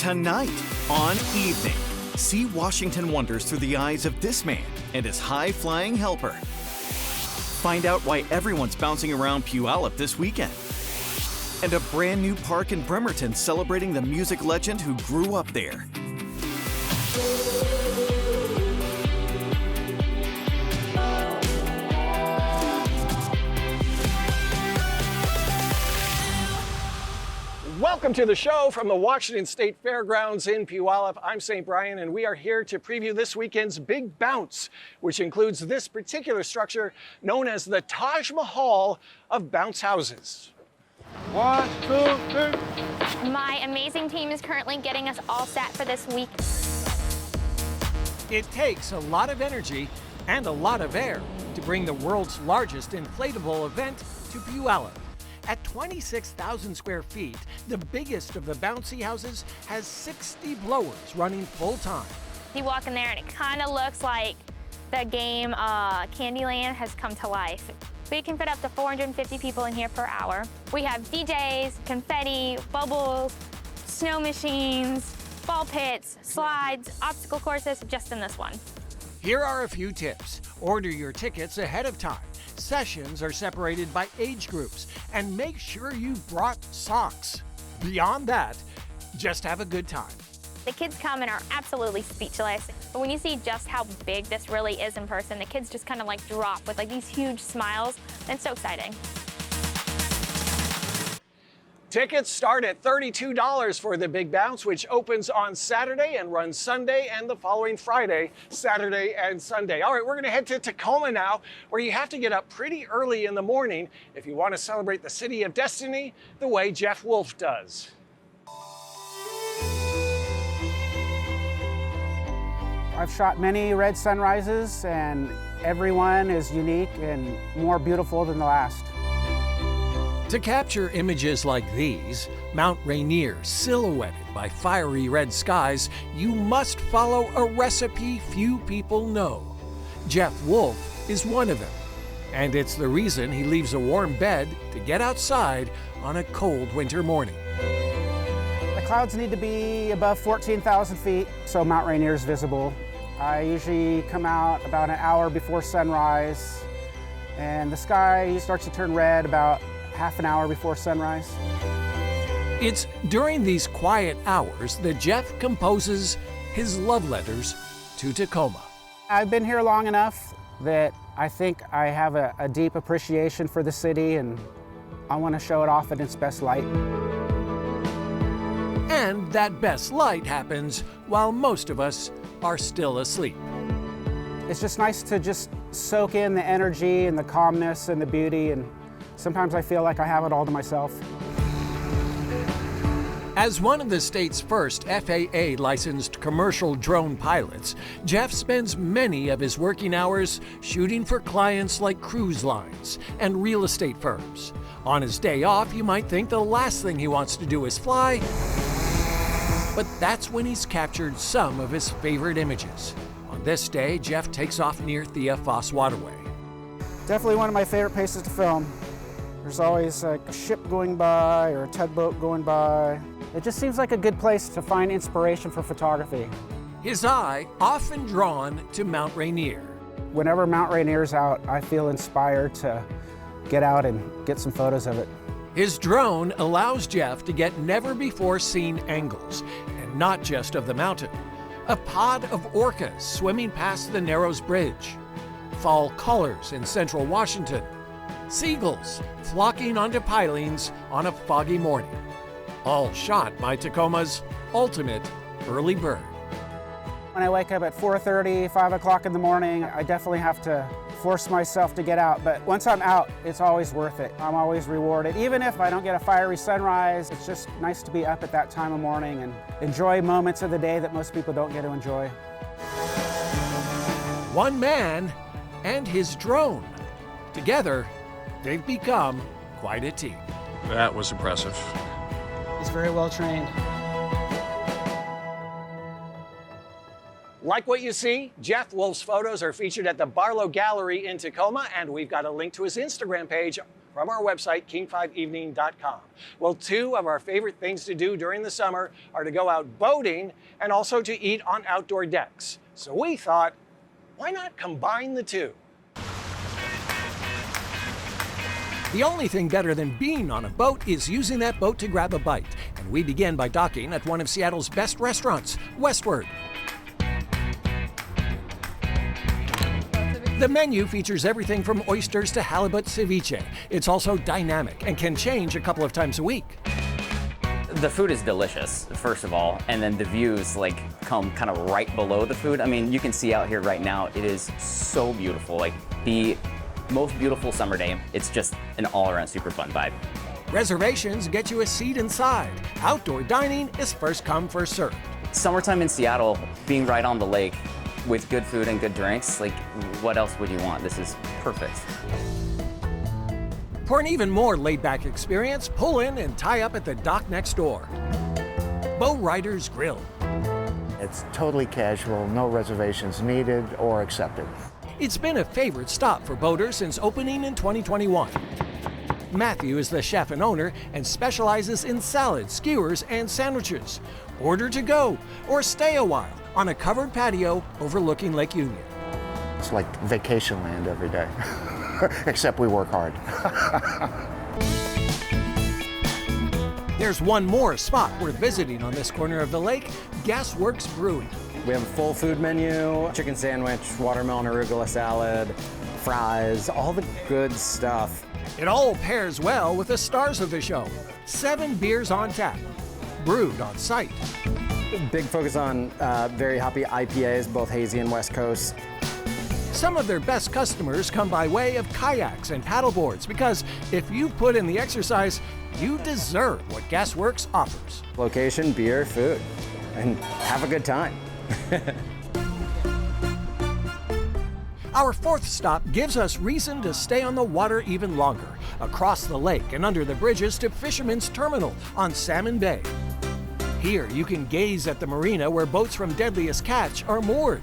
Tonight on Evening, see Washington wonders through the eyes of this man and his high-flying helper. Find out why everyone's bouncing around Puyallup this weekend. And a brand new park in Bremerton celebrating the music legend who grew up there. Welcome to the show from the Washington State Fairgrounds in Puyallup. I'm St. Brian, and we are here to preview this weekend's Big Bounce, which includes this particular structure known as the Taj Mahal of bounce houses. 1, 2, 3. My amazing team is currently getting us all set for this week. It takes a lot of energy and a lot of air to bring the world's largest inflatable event to Puyallup. At 26,000 square feet, the biggest of the bouncy houses has 60 blowers running full time. You walk in there and it kind of looks like the game Candyland has come to life. We can fit up to 450 people in here per hour. We have DJs, confetti, bubbles, snow machines, ball pits, slides, obstacle courses, just in this one. Here are a few tips. Order your tickets ahead of time. Sessions are separated by age groups, and make sure you've brought socks. Beyond that, just have a good time. The kids come and are absolutely speechless. But when you see just how big this really is in person, the kids just kind of like drop with like these huge smiles. And it's so exciting. Tickets start at $32 for the Big Bounce, which opens on Saturday and runs Sunday and the following Friday, Saturday and Sunday. All right, we're going to head to Tacoma now, where you have to get up pretty early in the morning if you want to celebrate the City of Destiny the way Jeff Wolff does. I've shot many red sunrises, and every one is unique and more beautiful than the last. To capture images like these, Mount Rainier silhouetted by fiery red skies, you must follow a recipe few people know. Jeff Wolff is one of them, and it's the reason he leaves a warm bed to get outside on a cold winter morning. The clouds need to be above 14,000 feet, so Mount Rainier is visible. I usually come out about an hour before sunrise, and the sky starts to turn red about half an hour before sunrise. It's during these quiet hours that Jeff composes his love letters to Tacoma. I've been here long enough that I think I have a deep appreciation for the city, and I want to show it off in its best light. And that best light happens while most of us are still asleep. It's just nice to just soak in the energy and the calmness and the beauty, and sometimes I feel like I have it all to myself. As one of the state's first FAA-licensed commercial drone pilots, Jeff spends many of his working hours shooting for clients like cruise lines and real estate firms. On his day off, you might think the last thing he wants to do is fly, but that's when he's captured some of his favorite images. On this day, Jeff takes off near Thea Foss Waterway. Definitely one of my favorite places to film. There's always like a ship going by or a tugboat going by. It just seems like a good place to find inspiration for photography. His eye often drawn to Mount Rainier. Whenever Mount Rainier's out, I feel inspired to get out and get some photos of it. His drone allows Jeff to get never-before-seen angles, and not just of the mountain. A pod of orcas swimming past the Narrows Bridge. Fall colors in central Washington. Seagulls flocking onto pilings on a foggy morning. All shot by Tacoma's ultimate early bird. When I wake up at 4:30, 5 o'clock in the morning, I definitely have to force myself to get out. But once I'm out, it's always worth it. I'm always rewarded. Even if I don't get a fiery sunrise, it's just nice to be up at that time of morning and enjoy moments of the day that most people don't get to enjoy. One man and his drone. Together, they've become quite a team. That was impressive. He's very well trained. Like what you see, Jeff Wolff's photos are featured at the Barlow Gallery in Tacoma, and we've got a link to his Instagram page from our website, king5evening.com. Well, two of our favorite things to do during the summer are to go out boating and also to eat on outdoor decks. So we thought, why not combine the two? The only thing better than being on a boat is using that boat to grab a bite. And we begin by docking at one of Seattle's best restaurants, Westward. The menu features everything from oysters to halibut ceviche. It's also dynamic and can change a couple of times a week. The food is delicious, first of all, and then the views come kind of right below the food. I mean, you can see out here right now, it is so beautiful. Like the most beautiful summer day. It's just an all-around super fun vibe. Reservations get you a seat inside. Outdoor dining is first come, first served. Summertime in Seattle, being right on the lake with good food and good drinks, what else would you want? This is perfect. For an even more laid-back experience, pull in and tie up at the dock next door. Bow Riders Grill. It's totally casual, no reservations needed or accepted. It's been a favorite stop for boaters since opening in 2021. Matthew is the chef and owner and specializes in salads, skewers, and sandwiches. Order to go or stay a while on a covered patio overlooking Lake Union. It's like vacation land every day, except we work hard. There's one more spot worth visiting on this corner of the lake, Gasworks Brewing. We have a full food menu, chicken sandwich, watermelon arugula salad, fries, all the good stuff. It all pairs well with the stars of the show. 7 beers on tap, brewed on site. Big focus on very hoppy IPAs, both hazy and West Coast. Some of their best customers come by way of kayaks and paddleboards because if you put in the exercise, you deserve what Gasworks offers. Location, beer, food, and have a good time. Our fourth stop gives us reason to stay on the water even longer, across the lake and under the bridges to Fisherman's Terminal on Salmon Bay. Here you can gaze at the marina where boats from Deadliest Catch are moored,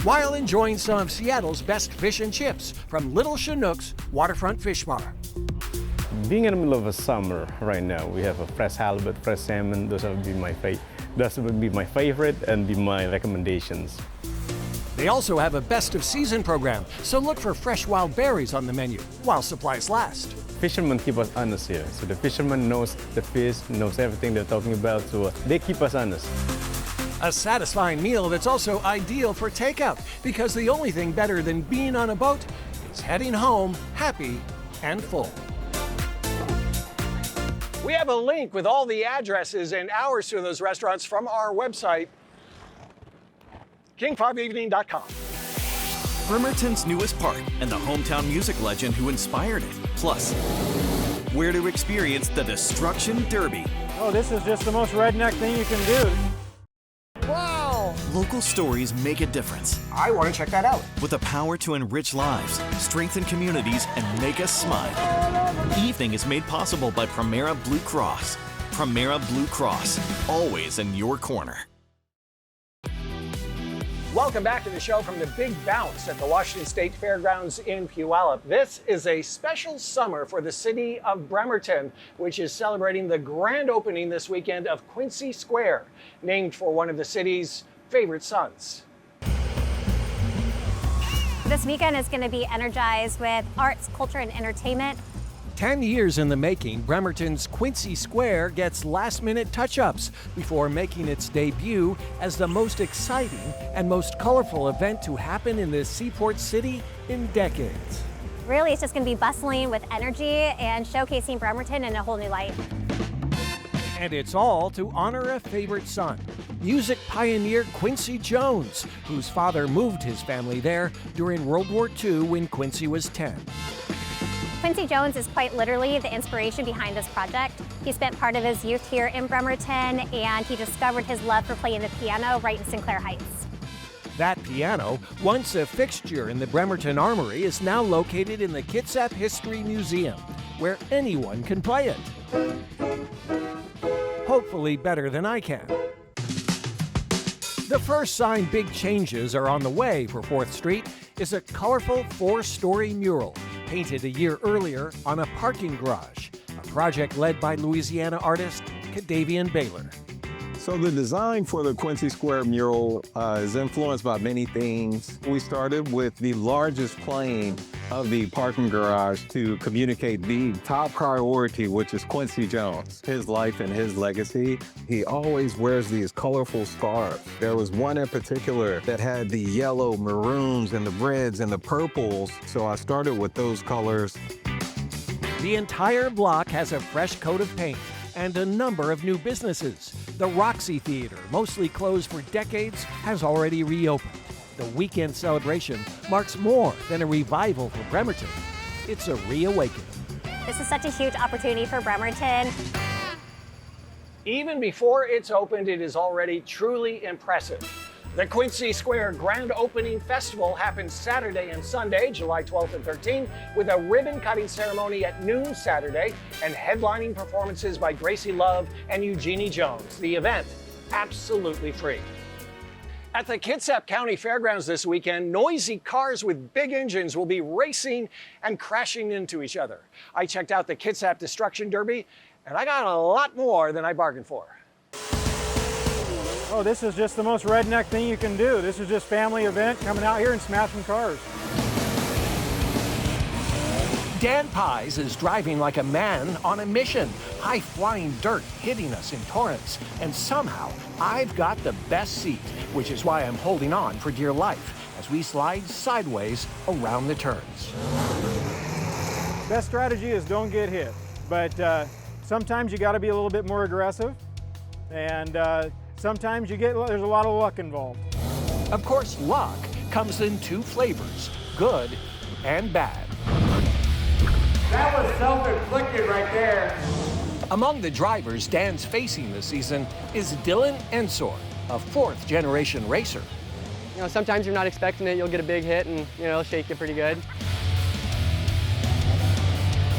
while enjoying some of Seattle's best fish and chips from Little Chinook's Waterfront Fish Bar. Being in the middle of a summer right now, we have a fresh halibut, fresh salmon. Those would be my favorite and be my recommendations. They also have a best of season program, so look for fresh wild berries on the menu while supplies last. Fishermen keep us honest here. So the fisherman knows the fish, knows everything they're talking about, so they keep us honest. A satisfying meal that's also ideal for takeout, because the only thing better than being on a boat is heading home happy and full. We have a link with all the addresses and hours to those restaurants from our website, king5evening.com. Bremerton's newest park and the hometown music legend who inspired it. Plus, where to experience the Destruction Derby. Oh, this is just the most redneck thing you can do. Wow! Local stories make a difference. I want to check that out. With the power to enrich lives, strengthen communities, and make us smile. Evening is made possible by Premera Blue Cross. Premera Blue Cross, always in your corner. Welcome back to the show from the Big Bounce at the Washington State Fairgrounds in Puyallup. This is a special summer for the city of Bremerton, which is celebrating the grand opening this weekend of Quincy Square, named for one of the city's favorite sons. This weekend is going to be energized with arts, culture, and entertainment. 10 years in the making, Bremerton's Quincy Square gets last-minute touch-ups before making its debut as the most exciting and most colorful event to happen in this seaport city in decades. Really, it's just going to be bustling with energy and showcasing Bremerton in a whole new light. And it's all to honor a favorite son, music pioneer Quincy Jones, whose father moved his family there during World War II when Quincy was 10. Quincy Jones is quite literally the inspiration behind this project. He spent part of his youth here in Bremerton, and he discovered his love for playing the piano right in Sinclair Heights. That piano, once a fixture in the Bremerton Armory, is now located in the Kitsap History Museum, where anyone can play it. Hopefully better than I can. The first sign big changes are on the way for 4th Street is a colorful 4-story mural painted a year earlier on a parking garage, a project led by Louisiana artist Cadavian Baylor. So the design for the Quincy Square mural is influenced by many things. We started with the largest plane of the parking garage to communicate the top priority, which is Quincy Jones, his life and his legacy. He always wears these colorful scarves. There was one in particular that had the yellow, maroons, and the reds and the purples. So I started with those colors. The entire block has a fresh coat of paint and a number of new businesses. The Roxy Theater, mostly closed for decades, has already reopened. The weekend celebration marks more than a revival for Bremerton. It's a reawakening. This is such a huge opportunity for Bremerton. Even before it's opened, it is already truly impressive. The Quincy Square Grand Opening Festival happens Saturday and Sunday, July 12th and 13th, with a ribbon-cutting ceremony at noon Saturday and headlining performances by Gracie Love and Eugenie Jones. The event, absolutely free. At the Kitsap County Fairgrounds this weekend, noisy cars with big engines will be racing and crashing into each other. I checked out the Kitsap Destruction Derby, and I got a lot more than I bargained for. Oh, this is just the most redneck thing you can do. This is just family event, coming out here and smashing cars. Dan Pies is driving like a man on a mission. High-flying dirt hitting us in torrents. And somehow, I've got the best seat, which is why I'm holding on for dear life as we slide sideways around the turns. Best strategy is don't get hit. But sometimes you got to be a little bit more aggressive. And sometimes there's a lot of luck involved. Of course, luck comes in two flavors, good and bad. That was self-inflicted right there. Among the drivers Dan's facing this season is Dylan Ensor, a fourth-generation racer. You know, sometimes you're not expecting it, you'll get a big hit and, you know, it'll shake you pretty good.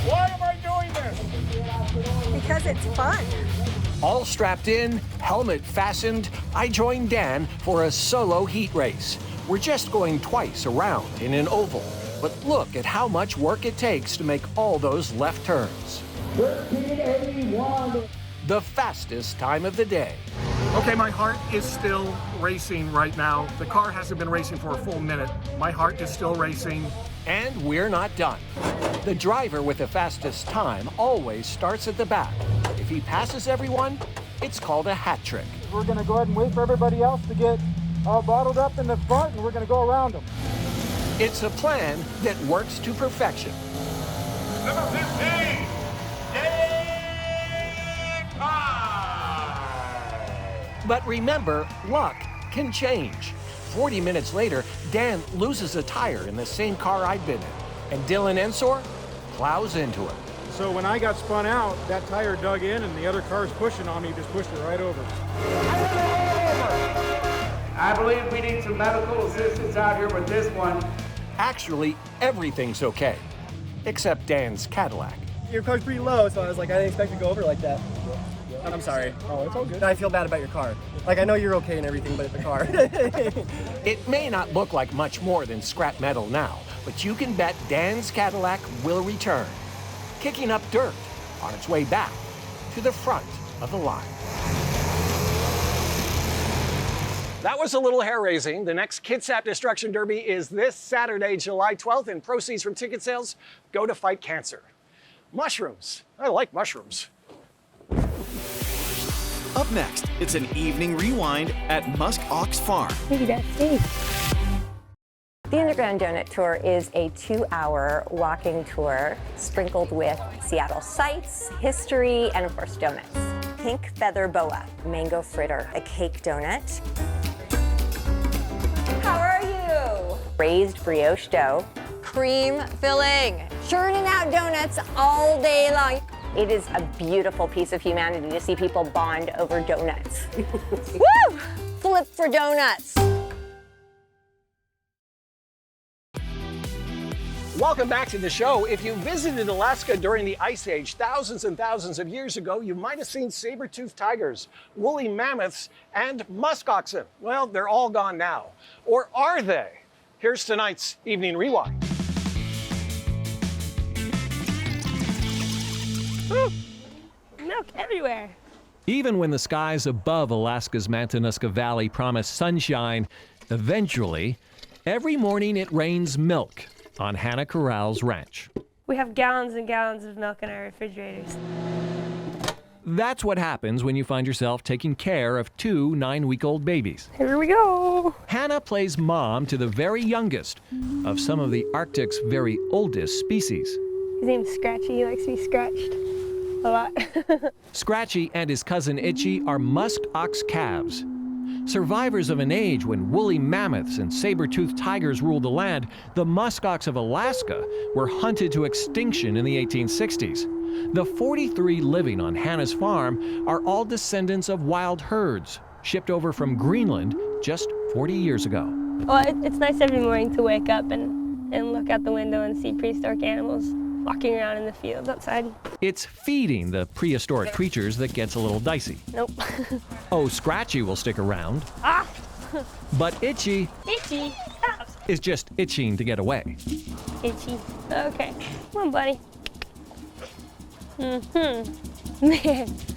Why am I doing this? Because it's fun. All strapped in, helmet fastened, I join Dan for a solo heat race. We're just going twice around in an oval, but look at how much work it takes to make all those left turns. 1381. The fastest time of the day. Okay, my heart is still racing right now. The car hasn't been racing for a full minute. My heart is still racing. And we're not done. The driver with the fastest time always starts at the back. If he passes everyone, it's called a hat trick. We're going to go ahead and wait for everybody else to get all bottled up in the front, and we're going to go around them. It's a plan that works to perfection. Number 15, But remember, luck can change. 40 minutes later, Dan loses a tire in the same car I'd been in, and Dylan Ensor plows into him. So when I got spun out, that tire dug in, and the other car's pushing on me, just pushed it right over. I believe we need some medical assistance out here with this one. Actually, everything's okay, except Dan's Cadillac. Your car's pretty low, so I was like, I didn't expect to go over like that. I'm sorry. Oh, it's all good. I feel bad about your car. Like, I know you're okay and everything, but the car. It may not look like much more than scrap metal now, but you can bet Dan's Cadillac will return, kicking up dirt on its way back to the front of the line. That was a little hair-raising. The next Kitsap Destruction Derby is this Saturday, July 12th, and proceeds from ticket sales go to fight cancer. Mushrooms. I like mushrooms. Up next, it's an evening rewind at Musk Ox Farm. Maybe that's Steve. The Underground Donut Tour is a 2-hour walking tour sprinkled with Seattle sights, history, and of course donuts. Pink feather boa, mango fritter, a cake donut. How are you? Raised brioche dough, cream filling, churning out donuts all day long. It is a beautiful piece of humanity to see people bond over donuts. Woo! Flip for donuts. Welcome back to the show. If you visited Alaska during the Ice Age thousands and thousands of years ago, you might have seen saber-toothed tigers, woolly mammoths, and musk oxen. Well, they're all gone now. Or are they? Here's tonight's Evening Rewind. Milk everywhere. Even when the skies above Alaska's Matanuska Valley promise sunshine, eventually, every morning it rains milk on Hannah Corral's ranch. We have gallons and gallons of milk in our refrigerators. That's what happens when you find yourself taking care of 2 9-week-old babies. Here we go. Hannah plays mom to the very youngest of some of the Arctic's very oldest species. His name's Scratchy. He likes to be scratched a lot. Scratchy and his cousin Itchy are musk ox calves. Survivors of an age when woolly mammoths and saber-toothed tigers ruled the land, the musk ox of Alaska were hunted to extinction in the 1860s. The 43 living on Hannah's farm are all descendants of wild herds, shipped over from Greenland just 40 years ago. Well, it's nice every morning to wake up and look out the window and see prehistoric animals walking around in the fields outside. It's feeding the prehistoric creatures that gets a little dicey. Nope. Oh, Scratchy will stick around. Ah! But Itchy Itchy, stop! is just itching to get away. Itchy. Okay. Come on, buddy.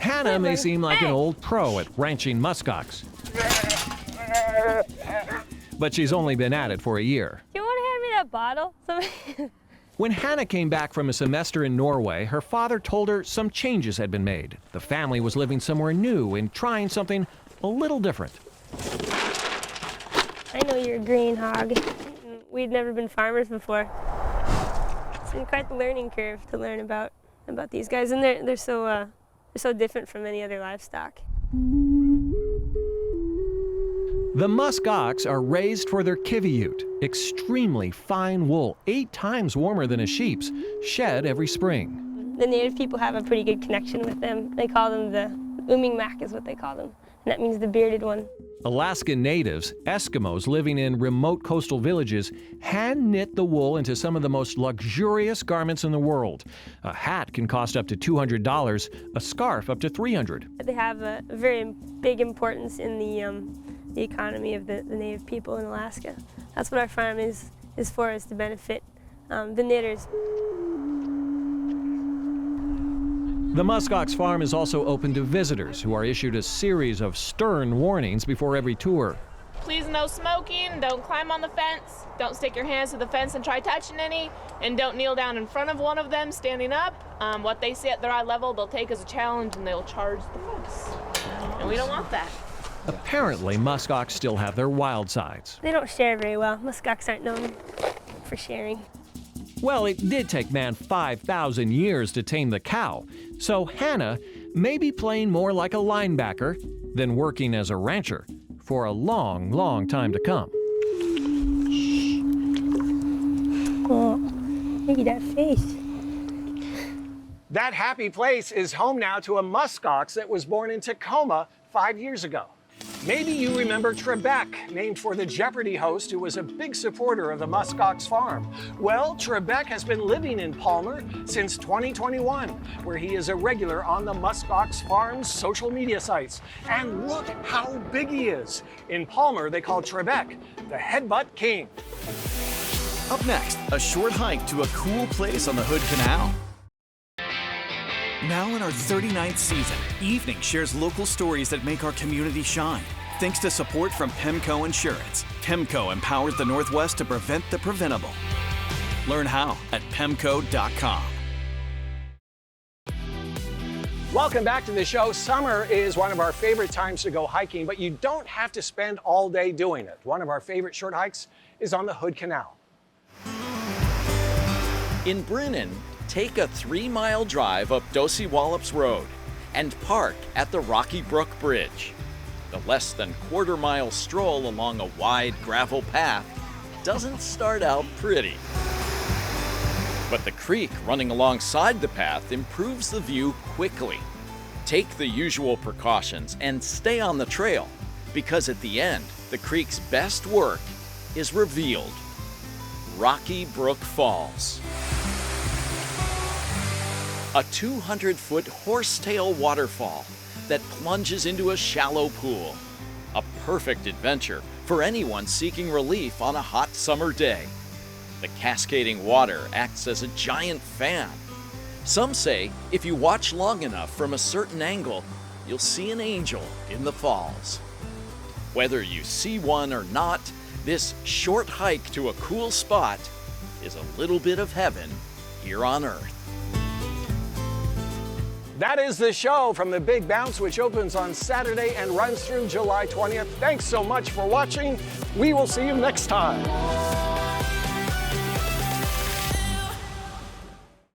Hannah may seem like an old pro at ranching muskox, but she's only been at it for a year. Do you want to hand me that bottle? When Hannah came back from a semester in Norway, her father told her some changes had been made. The family was living somewhere new and trying something a little different. I know you're a green hog. We'd never been farmers before. It's been quite the learning curve to learn about these guys, and they're so different from any other livestock. The musk ox are raised for their kiviyut, extremely fine wool, 8 times warmer than a sheep's, shed every spring. The native people have a pretty good connection with them. They call them the umingmak is what they call them, and that means the bearded one. Alaskan natives, Eskimos living in remote coastal villages, hand-knit the wool into some of the most luxurious garments in the world. A hat can cost up to $200, a scarf up to $300. They have a very big importance in the economy of the native people in Alaska. That's what our farm is for, is to benefit the knitters. The muskox farm is also open to visitors who are issued a series of stern warnings before every tour. Please no smoking, don't climb on the fence, don't stick your hands to the fence and try touching any, and don't kneel down in front of one of them standing up. What they see at their eye level, they'll take as a challenge and they'll charge the fence. And we don't want that. Apparently, muskox still have their wild sides. They don't share very well. Muskox aren't known for sharing. Well, it did take man 5,000 years to tame the cow, so Hannah may be playing more like a linebacker than working as a rancher for a long, long time to come. Oh, look at that face. That happy place is home now to a muskox that was born in Tacoma 5 years ago. Maybe you remember Trebek, named for the Jeopardy host who was a big supporter of the muskox farm. Well, Trebek has been living in Palmer since 2021, where he is a regular on the muskox farm's social media sites. And look how big he is. In Palmer, they call Trebek the Headbutt King. Up next, a short hike to a cool place on the Hood Canal. Now in our 39th season, Evening shares local stories that make our community shine. Thanks to support from Pemco Insurance. Pemco empowers the Northwest to prevent the preventable. Learn how at pemco.com. Welcome back to the show. Summer is one of our favorite times to go hiking, but you don't have to spend all day doing it. One of our favorite short hikes is on the Hood Canal. In Brennan, take a 3-mile drive up Dosey Wallops Road and park at the Rocky Brook Bridge. The less than quarter-mile stroll along a wide gravel path doesn't start out pretty. But the creek running alongside the path improves the view quickly. Take the usual precautions and stay on the trail, because at the end, the creek's best work is revealed. Rocky Brook Falls. A 200-foot horsetail waterfall that plunges into a shallow pool. A perfect adventure for anyone seeking relief on a hot summer day. The cascading water acts as a giant fan, Some say if you watch long enough from a certain angle, you'll see an angel in the falls. Whether you see one or not, this short hike to a cool spot is a little bit of heaven here on Earth. That is the show from the Big Bounce, which opens on Saturday and runs through July 20th. Thanks so much for watching. We will see you next time.